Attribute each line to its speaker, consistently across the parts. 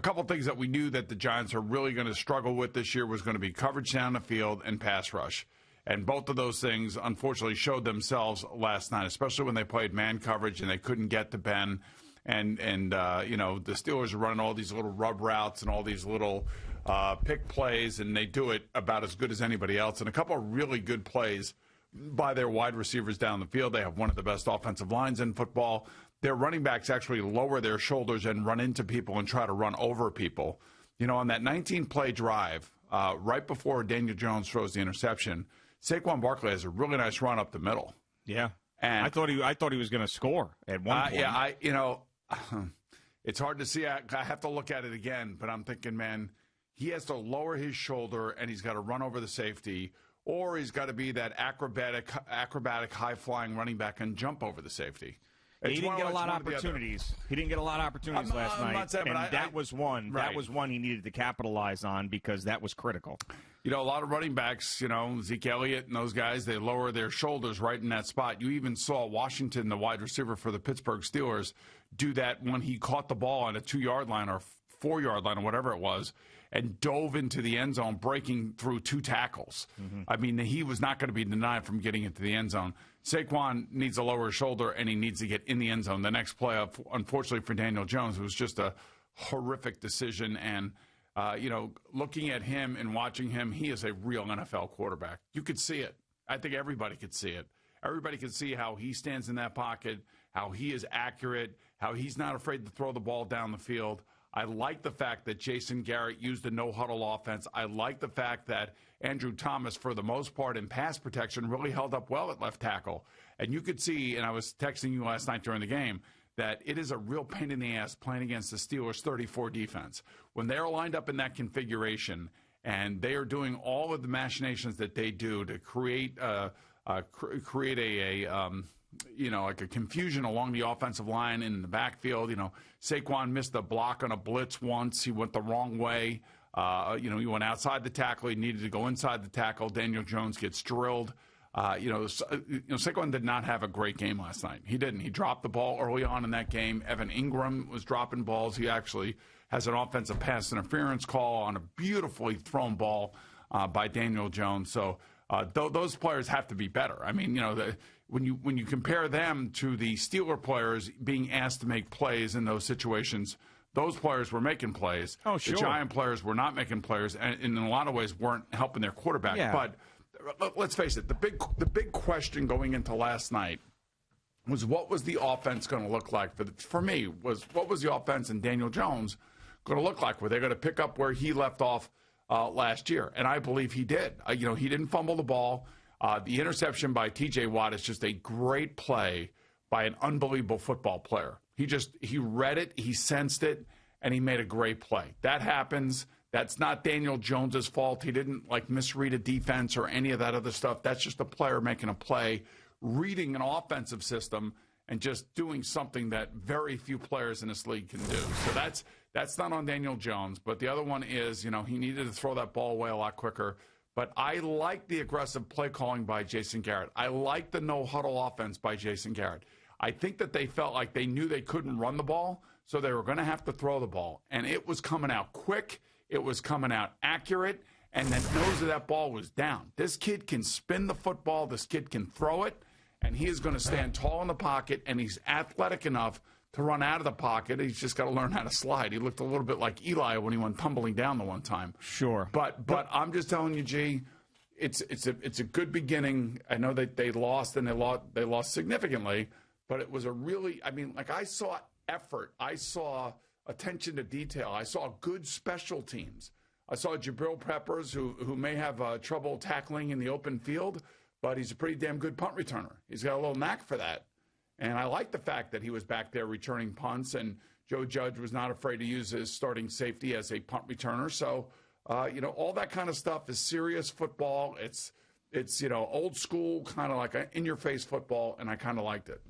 Speaker 1: a couple things that we knew that the Giants are really going to struggle with this year was going to be coverage down the field and pass rush. And both of those things, unfortunately, showed themselves last night, especially when they played man coverage and they couldn't get to Ben. And the Steelers are running all these little rub routes and all these little pick plays, and they do it about as good as anybody else. And a couple of really good plays by their wide receivers down the field. They have one of the best offensive lines in football. Their running backs actually lower their shoulders and run into people and try to run over people. On that 19-play drive, right before Daniel Jones throws the interception, Saquon Barkley has a really nice run up the middle.
Speaker 2: Yeah,
Speaker 1: and
Speaker 2: I thought he was going to score at one point.
Speaker 1: Yeah, it's hard to see. I have to look at it again, but I'm thinking, man, he has to lower his shoulder and he's got to run over the safety, or he's got to be that acrobatic, high-flying running back and jump over the safety.
Speaker 2: He didn't get a lot of opportunities. He didn't get a lot of opportunities last night, and that was one. Right. That was one he needed to capitalize on because that was critical.
Speaker 1: A lot of running backs, Zeke Elliott and those guys, they lower their shoulders right in that spot. You even saw Washington, the wide receiver for the Pittsburgh Steelers, do that when he caught the ball on a 2-yard line or 4-yard line or whatever it was and dove into the end zone, breaking through 2 tackles. Mm-hmm. I mean, he was not going to be denied from getting into the end zone. Saquon needs a lower shoulder, and he needs to get in the end zone. The next play, unfortunately for Daniel Jones, was just a horrific decision. And, looking at him and watching him, he is a real NFL quarterback. You could see it. I think everybody could see it. Everybody could see how he stands in that pocket, how he is accurate, how he's not afraid to throw the ball down the field. I like the fact that Jason Garrett used a no-huddle offense. I like the fact that Andrew Thomas, for the most part, in pass protection, really held up well at left tackle. And you could see, and I was texting you last night during the game, that it is a real pain in the ass playing against the Steelers' 34 defense. When they're lined up in that configuration and they are doing all of the machinations that they do to create a confusion along the offensive line in the backfield. Saquon missed a block on a blitz once. He went the wrong way. He went outside the tackle. He needed to go inside the tackle. Daniel Jones gets drilled. Saquon did not have a great game last night. He didn't. He dropped the ball early on in that game. Evan Ingram was dropping balls. He actually has an offensive pass interference call on a beautifully thrown ball by Daniel Jones. So those players have to be better. I mean, when you compare them to the Steeler players being asked to make plays in those situations, those players were making plays.
Speaker 2: Oh, sure.
Speaker 1: The Giant players were not making plays, and in a lot of ways weren't helping their quarterback.
Speaker 2: Yeah.
Speaker 1: But let's face it, the big question going into last night was what was the offense going to look like for me was what was the offense and Daniel Jones going to look like? Were they going to pick up where he left off last year? And I believe he did. He didn't fumble the ball. The interception by T.J. Watt is just a great play by an unbelievable football player. He read it, he sensed it, and he made a great play. That happens. That's not Daniel Jones's fault. He didn't misread a defense or any of that other stuff. That's just a player making a play, reading an offensive system, and just doing something that very few players in this league can do. So that's not on Daniel Jones. But the other one is, he needed to throw that ball away a lot quicker. But I like the aggressive play calling by Jason Garrett. I like the no-huddle offense by Jason Garrett. I think that they felt like they knew they couldn't run the ball, so they were going to have to throw the ball. And it was coming out quick. It was coming out accurate. And the nose of that ball was down. This kid can spin the football. This kid can throw it. And he is going to stand tall in the pocket. And he's athletic enough to run out of the pocket. He's just got to learn how to slide. He looked a little bit like Eli when he went tumbling down the one time.
Speaker 2: Sure.
Speaker 1: But I'm just telling you, G, it's a good beginning. I know that they lost, and they lost significantly. But it was I saw effort. I saw attention to detail. I saw good special teams. I saw Jabril Peppers, who may have trouble tackling in the open field, but he's a pretty damn good punt returner. He's got a little knack for that. And I like the fact that he was back there returning punts, and Joe Judge was not afraid to use his starting safety as a punt returner. So, all that kind of stuff is serious football. It's old school, kind of like in-your-face football, and I kind of liked it.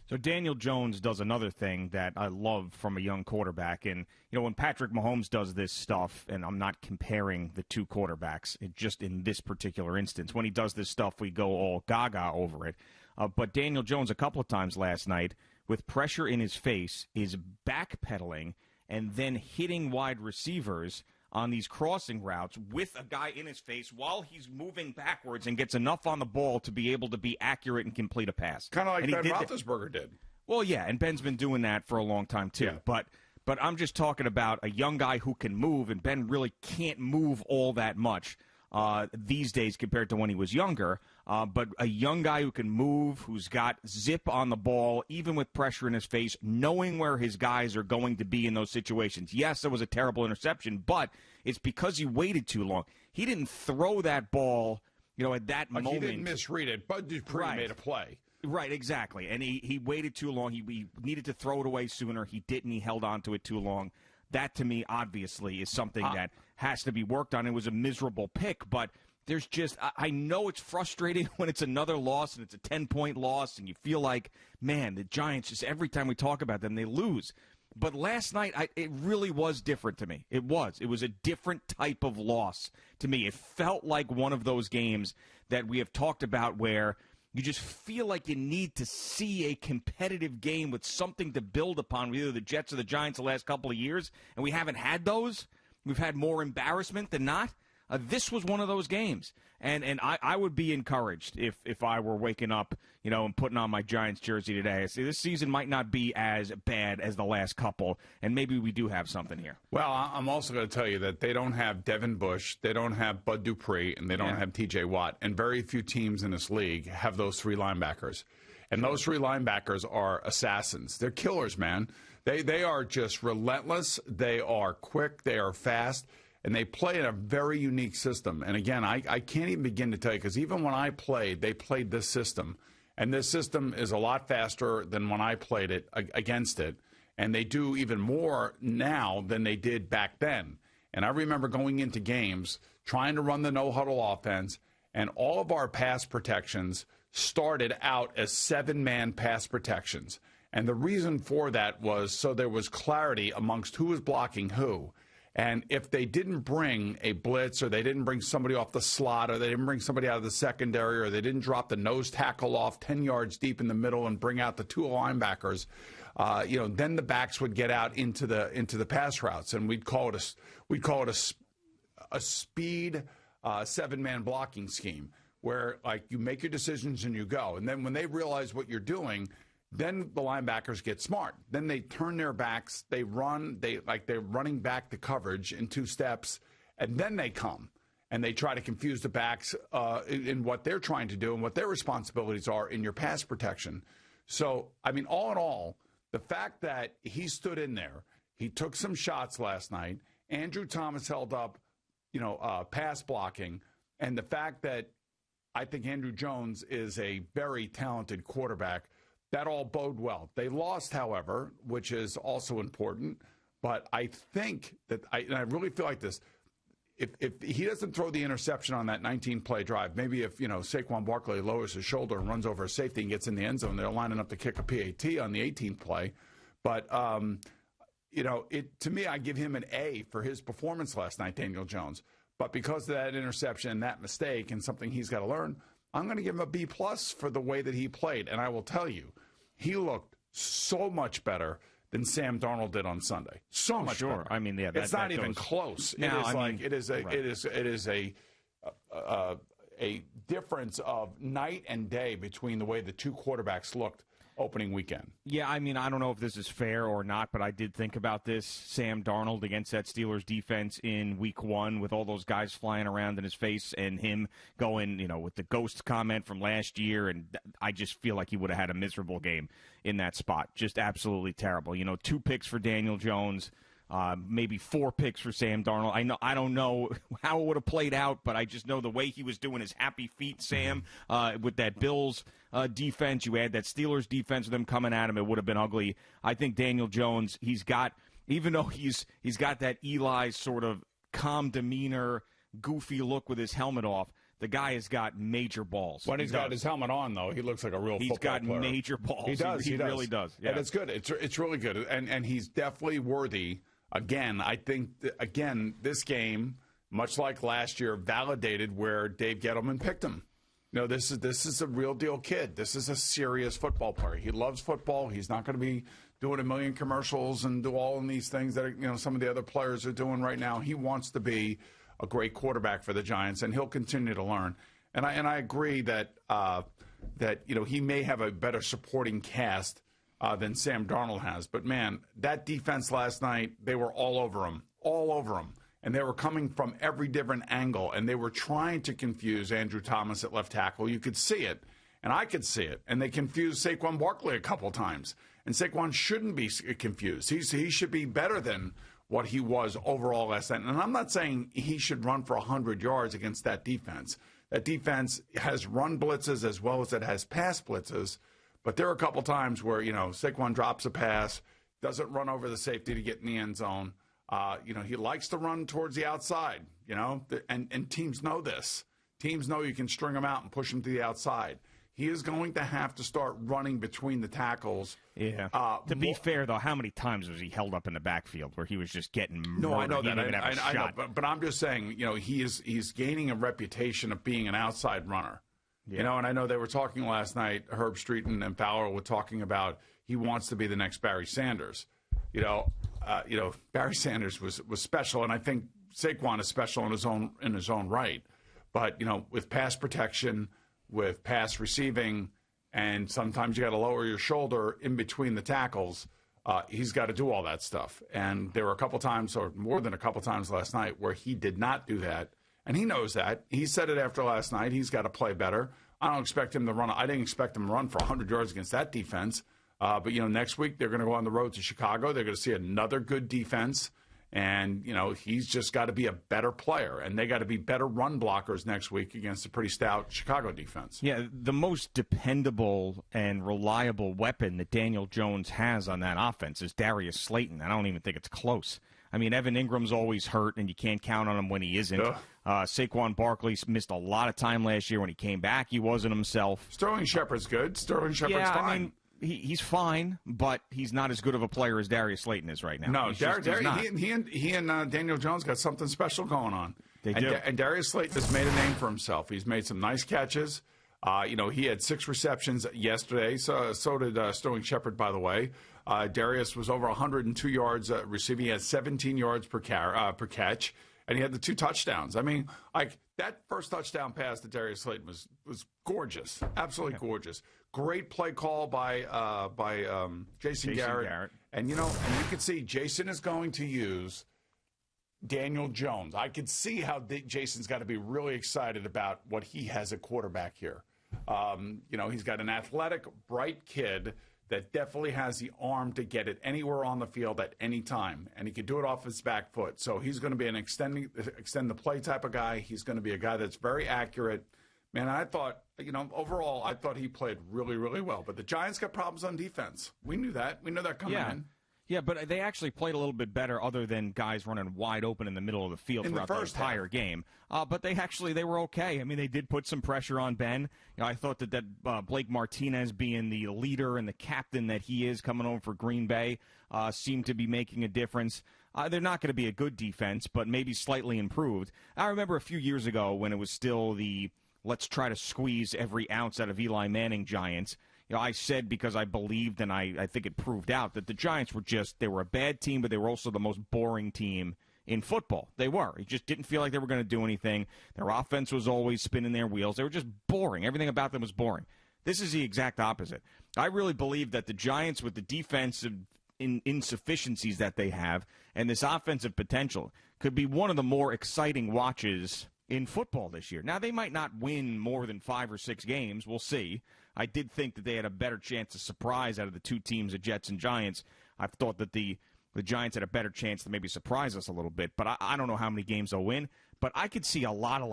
Speaker 2: So Daniel Jones does another thing that I love from a young quarterback. And, when Patrick Mahomes does this stuff, and I'm not comparing the two quarterbacks, just in this particular instance, when he does this stuff, we go all gaga over it. But Daniel Jones, a couple of times last night, with pressure in his face, is backpedaling and then hitting wide receivers on these crossing routes with a guy in his face while he's moving backwards and gets enough on the ball to be able to be accurate and complete a pass.
Speaker 1: Kind of like
Speaker 2: and
Speaker 1: Ben Roethlisberger did.
Speaker 2: Well, yeah, and Ben's been doing that for a long time, too.
Speaker 1: Yeah.
Speaker 2: But I'm just talking about a young guy who can move, and Ben really can't move all that much these days compared to when he was younger. But a young guy who can move, who's got zip on the ball, even with pressure in his face, knowing where his guys are going to be in those situations. Yes, it was a terrible interception, but it's because he waited too long. He didn't throw that ball, at that moment.
Speaker 1: He didn't misread it. Bud Dupree made a play.
Speaker 2: Right, exactly. And he waited too long. He needed to throw it away sooner. He didn't. He held on to it too long. That, to me, obviously, is something that has to be worked on. It was a miserable pick, but there's just – I know it's frustrating when it's another loss and it's a 10-point loss and you feel like, man, the Giants, just every time we talk about them, they lose. But last night, it really was different to me. It was. It was a different type of loss to me. It felt like one of those games that we have talked about where – you just feel like you need to see a competitive game with something to build upon with either the Jets or the Giants the last couple of years, and we haven't had those. We've had more embarrassment than not. This was one of those games, and I would be encouraged if I were waking up, and putting on my Giants jersey today. I see this season might not be as bad as the last couple, and maybe we do have something here.
Speaker 1: Well, I'm also going to tell you that they don't have Devin Bush, they don't have Bud Dupree, and they don't have T.J. Watt, and very few teams in this league have those three linebackers. And those three linebackers are assassins. They're killers, man. They are just relentless. They are quick. They are fast. And they play in a very unique system. And again, I can't even begin to tell you, because even when I played, they played this system. And this system is a lot faster than when I played it against it. And they do even more now than they did back then. And I remember going into games, trying to run the no-huddle offense, and all of our pass protections started out as 7-man pass protections. And the reason for that was so there was clarity amongst who was blocking who. And if they didn't bring a blitz, or they didn't bring somebody off the slot, or they didn't bring somebody out of the secondary, or they didn't drop the nose tackle off 10 yards deep in the middle and bring out the two linebackers, then the backs would get out into the pass routes, and we'd call it a speed 7-man blocking scheme, where like you make your decisions and you go, and then when they realize what you're doing, then the linebackers get smart. Then they turn their backs, they run, they're running back the coverage in 2 steps, and then they come and they try to confuse the backs in what they're trying to do and what their responsibilities are in your pass protection. So, I mean, all in all, the fact that he stood in there, he took some shots last night, Andrew Thomas held up, pass blocking, and the fact that I think Andrew Jones is a very talented quarterback, that all bode well. They lost, however, which is also important. But I think that I really feel like this. If he doesn't throw the interception on that 19-play drive, maybe if Saquon Barkley lowers his shoulder and runs over a safety and gets in the end zone, they're lining up to kick a PAT on the 18th play. But to me, I give him an A for his performance last night, Daniel Jones. But because of that interception, that mistake, and something he's got to learn, I'm going to give him a B+ for the way that he played. And I will tell you, he looked so much better than Sam Darnold did on Sunday. So much better.
Speaker 2: I mean, yeah,
Speaker 1: it's not even close. It is a difference of night and day between the way the two quarterbacks looked opening weekend.
Speaker 2: Yeah, I mean, I don't know if this is fair or not, but I did think about this. Sam Darnold against that Steelers defense in week 1 with all those guys flying around in his face and him going, with the ghost comment from last year. And I just feel like he would have had a miserable game in that spot. Just absolutely terrible. 2 picks for Daniel Jones. Maybe 4 picks for Sam Darnold. I don't know how it would have played out, but I just know the way he was doing his happy feet, Sam, with that Bills defense. You add that Steelers defense with them coming at him, it would have been ugly. I think Daniel Jones, even though he's got that Eli sort of calm demeanor, goofy look with his helmet off, the guy has got major balls.
Speaker 1: When he's got his helmet on, though, he looks like a real football player.
Speaker 2: He's got major balls.
Speaker 1: He does.
Speaker 2: He really does. Yeah.
Speaker 1: And it's good. It's really good. And he's definitely worthy. Again, I think, this game, much like last year, validated where Dave Gettleman picked him. This is a real deal kid. This is a serious football player. He loves football. He's not going to be doing a million commercials and do all of these things that some of the other players are doing right now. He wants to be a great quarterback for the Giants, and he'll continue to learn. And I agree that he may have a better supporting cast than Sam Darnold has. But, man, that defense last night, they were all over him. And they were coming from every different angle, and they were trying to confuse Andrew Thomas at left tackle. You could see it, and I could see it. And they confused Saquon Barkley a couple times. And Saquon shouldn't be confused. He should be better than what he was overall last night. And I'm not saying he should run for 100 yards against that defense. That defense has run blitzes as well as it has pass blitzes. But there are a couple times where, Saquon drops a pass, doesn't run over the safety to get in the end zone. He likes to run towards the outside, and teams know this. Teams know you can string him out and push him to the outside. He is going to have to start running between the tackles.
Speaker 2: Yeah. To be fair, though, how many times was he held up in the backfield where he was just getting murdered?
Speaker 1: No, I know that.
Speaker 2: I
Speaker 1: know, but I'm just saying, he's gaining a reputation of being an outside runner.
Speaker 2: Yeah.
Speaker 1: And I know they were talking last night, Herb Streeton and Fowler were talking about he wants to be the next Barry Sanders. Barry Sanders was special, and I think Saquon is special in his own right. But, with pass protection, with pass receiving, and sometimes you got to lower your shoulder in between the tackles, he's got to do all that stuff. And there were a couple times, or more than a couple times last night, where he did not do that. And he knows that. He said it after last night. He's got to play better. I don't expect him to run. I didn't expect him to run for 100 yards against that defense. But, next week they're going to go on the road to Chicago. They're going to see another good defense. And, he's just got to be a better player. And they got to be better run blockers next week against a pretty stout Chicago defense.
Speaker 2: Yeah, the most dependable and reliable weapon that Daniel Jones has on that offense is Darius Slayton. I don't even think it's close. I mean, Evan Ingram's always hurt, and you can't count on him when he isn't. Saquon Barkley missed a lot of time last year. When he came back, he wasn't himself.
Speaker 1: Sterling Shepard's good. Sterling Shepard's fine.
Speaker 2: I mean, he's fine, but he's not as good of a player as Darius Slayton is right now.
Speaker 1: No, he and Daniel Jones got something special going on.
Speaker 2: They do.
Speaker 1: And Darius Slayton has made a name for himself. He's made some nice catches. He had 6 receptions yesterday. So did Sterling Shepard, by the way. Darius was over 102 yards receiving. He had 17 yards per catch, and he had the 2 touchdowns. I mean, that first touchdown pass to Darius Slayton was gorgeous, absolutely gorgeous. Great play call by Jason Garrett. And you can see Jason is going to use Daniel Jones. I could see how Jason's got to be really excited about what he has at quarterback here. He's got an athletic, bright kid that definitely has the arm to get it anywhere on the field at any time, and he can do it off his back foot. So he's going to be an extend the play type of guy. He's going to be a guy that's very accurate. Man, I thought, overall, I thought he played really, really well. But the Giants got problems on defense. We knew that. We knew that coming in.
Speaker 2: Yeah, but they actually played a little bit better other than guys running wide open in the middle of the field throughout the entire game. But they were okay. I mean, they did put some pressure on Ben. I thought that Blake Martinez being the leader and the captain that he is coming over for Green Bay seemed to be making a difference. They're not going to be a good defense, but maybe slightly improved. I remember a few years ago when it was still the let's try to squeeze every ounce out of Eli Manning Giants. I said because I believed, and I think it proved out, that the Giants they were a bad team, but they were also the most boring team in football. They were. It just didn't feel like they were going to do anything. Their offense was always spinning their wheels. They were just boring. Everything about them was boring. This is the exact opposite. I really believe that the Giants, with the defensive insufficiencies that they have and this offensive potential, could be one of the more exciting watches in football this year. Now, they might not win more than 5 or 6 games. We'll see. I did think that they had a better chance of surprise out of the 2 teams, the Jets and Giants. I thought that the Giants had a better chance to maybe surprise us a little bit, but I don't know how many games they'll win. But I could see a lot of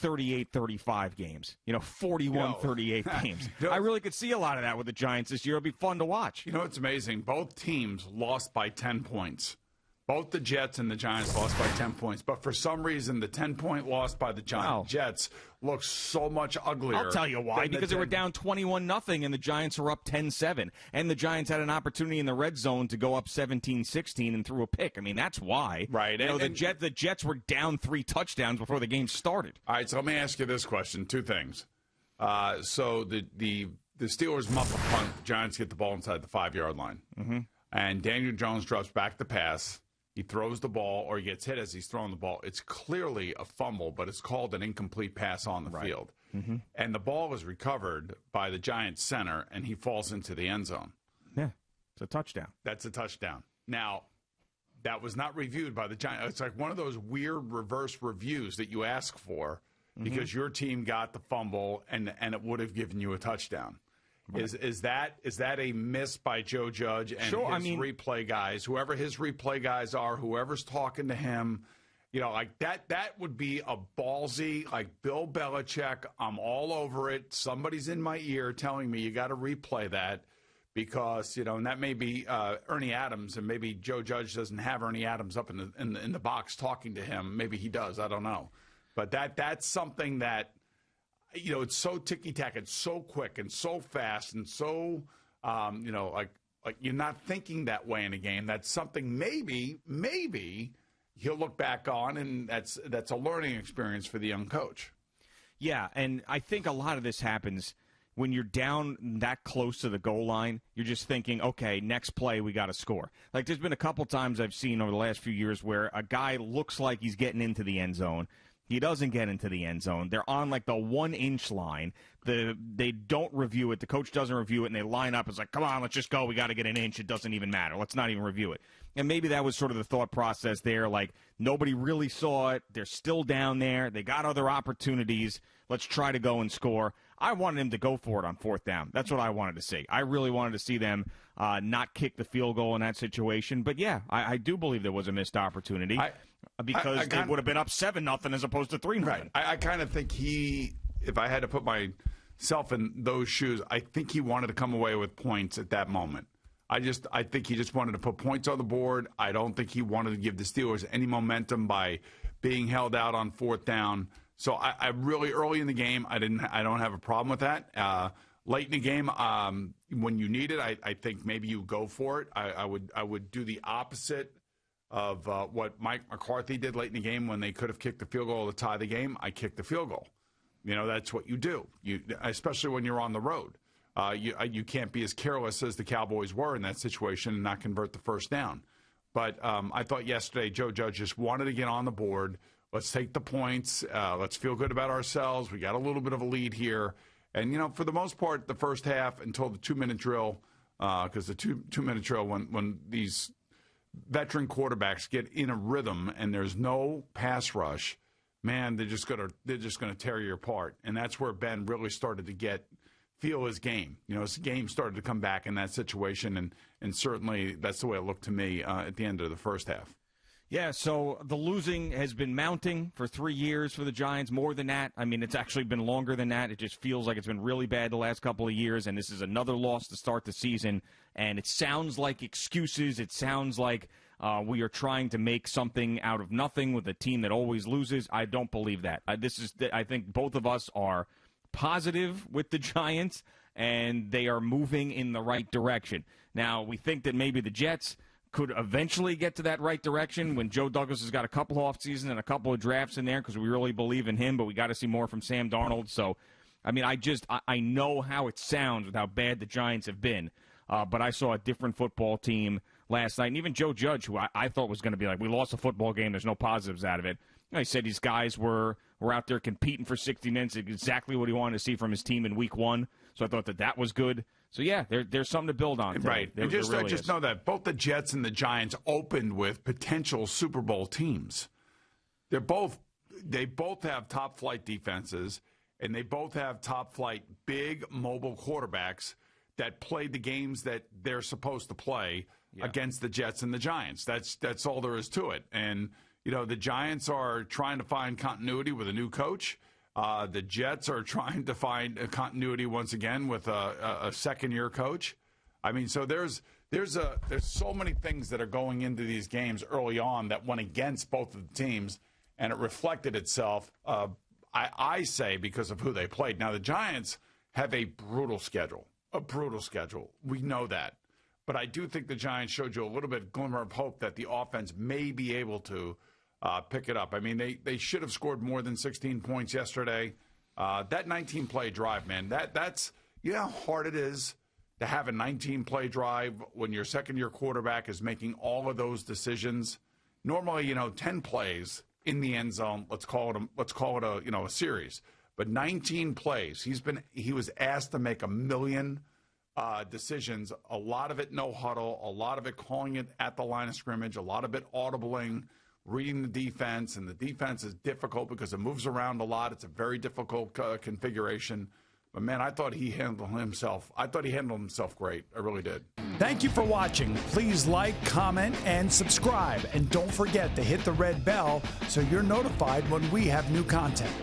Speaker 2: 38-35 games, 41-38 games. I really could see a lot of that with the Giants this year. It'll be fun to watch.
Speaker 1: It's amazing. Both teams lost by 10 points. Both the Jets and the Giants lost by 10 points. But for some reason, the 10-point loss by the Jets looks so much uglier.
Speaker 2: I'll tell you why. Because they were down 21-0, and the Giants were up 10-7. And the Giants had an opportunity in the red zone to go up 17-16 and threw a pick. I mean, that's why.
Speaker 1: Right.
Speaker 2: The Jets were down 3 touchdowns before the game started.
Speaker 1: All right, so let me ask you this question. 2 things. So the Steelers muff a punt. The Giants get the ball inside the 5-yard line.
Speaker 2: Mm-hmm.
Speaker 1: and Daniel Jones drops back the pass. He throws the ball or he gets hit as he's throwing the ball. It's clearly a fumble, but it's called an incomplete pass on the field. Mm-hmm. And the ball is recovered by the Giants center, and he falls into the end zone.
Speaker 2: Yeah, it's a touchdown.
Speaker 1: That's a touchdown. Now, that was not reviewed by the Giants. It's like one of those weird reverse reviews that you ask for because your team got the fumble and it would have given you a touchdown. Right. Is that a miss by Joe Judge and his replay guys, whoever his replay guys are, whoever's talking to him, like that would be a ballsy, like Bill Belichick, I'm all over it. Somebody's in my ear telling me you got to replay that because, and that may be Ernie Adams, and maybe Joe Judge doesn't have Ernie Adams up in the box talking to him. Maybe he does. I don't know. But that's something that, it's so ticky-tack, it's so quick and so fast and so, like you're not thinking that way in a game. That's something maybe he'll look back on, and that's a learning experience for the young coach.
Speaker 2: Yeah, and I think a lot of this happens when you're down that close to the goal line. You're just thinking, okay, next play, we got to score. Like there's been a couple times I've seen over the last few years where a guy looks like he's getting into the end zone. He doesn't get into the end zone. They're on like the 1-inch line. They don't review it. The coach doesn't review it, and they line up. It's like, come on, let's just go. We got to get an inch. It doesn't even matter. Let's not even review it. And maybe that was sort of the thought process there. Like nobody really saw it. They're still down there. They got other opportunities. Let's try to go and score. I wanted him to go for it on fourth down. That's what I wanted to see. I really wanted to see them not kick the field goal in that situation. But, yeah, I do believe there was a missed opportunity. Because they would have been up 7-0 as opposed to 3-0.
Speaker 1: Right. I kind of think if I had to put myself in those shoes, I think he wanted to come away with points at that moment. I think he just wanted to put points on the board. I don't think he wanted to give the Steelers any momentum by being held out on fourth down. So I really early in the game, I don't have a problem with that. Late in the game, when you need it, I think maybe you go for it. I would do the opposite of what Mike McCarthy did late in the game when they could have kicked the field goal to tie the game. I kicked the field goal. That's what you do. Especially when you're on the road. You can't be as careless as the Cowboys were in that situation and not convert the first down. But I thought yesterday Joe Judge just wanted to get on the board. Let's take the points. Let's feel good about ourselves. We got a little bit of a lead here. And, for the most part, the first half until the 2-minute drill, because the two-minute drill, when these veteran quarterbacks get in a rhythm and there's no pass rush, man, they're just gonna tear you apart. And that's where Ben really started to feel his game. His game started to come back in that situation, and certainly that's the way it looked to me at the end of the first half.
Speaker 2: Yeah, so the losing has been mounting for 3 years for the Giants, more than that. I mean, it's actually been longer than that. It just feels like it's been really bad the last couple of years, and this is another loss to start the season. And it sounds like excuses. It sounds like we are trying to make something out of nothing with a team that always loses. I don't believe that. I think both of us are positive with the Giants, and they are moving in the right direction. Now, we think that maybe the Jets could eventually get to that right direction when Joe Douglas has got a couple of offseason and a couple of drafts in there because we really believe in him, but we got to see more from Sam Darnold. So, I mean, I know how it sounds with how bad the Giants have been, but I saw a different football team last night. And even Joe Judge, who I thought was going to be like, we lost a football game, there's no positives out of it. He said these guys were out there competing for 60 minutes, exactly what he wanted to see from his team in week one. So I thought that was good. So, yeah, there's something to build on today.
Speaker 1: Right.
Speaker 2: There really
Speaker 1: just know that both the Jets and the Giants opened with potential Super Bowl teams. They both have top-flight defenses, and they both have top-flight big mobile quarterbacks that played the games that they're supposed to play against the Jets and the Giants. That's all there is to it. And, the Giants are trying to find continuity with a new coach. The Jets are trying to find a continuity once again with a second-year coach. I mean, so there's so many things that are going into these games early on that went against both of the teams, and it reflected itself, I say, because of who they played. Now, the Giants have a brutal schedule. We know that. But I do think the Giants showed you a little bit of glimmer of hope that the offense may be able to pick it up. I mean, they should have scored more than 16 points yesterday. That 19-play drive, man, that's how hard it is to have a 19-play drive when your second-year quarterback is making all of those decisions. Normally, 10 plays in the end zone. Let's call it a series. But 19 plays. He was asked to make 1 million decisions. A lot of it no huddle. A lot of it calling it at the line of scrimmage. A lot of it audibling, reading the defense, and the defense is difficult because it moves around a lot. It's a very difficult configuration. But, man, I thought he handled himself. Great. I really did.
Speaker 3: Thank you for watching. Please like, comment, and subscribe. And don't forget to hit the red bell so you're notified when we have new content.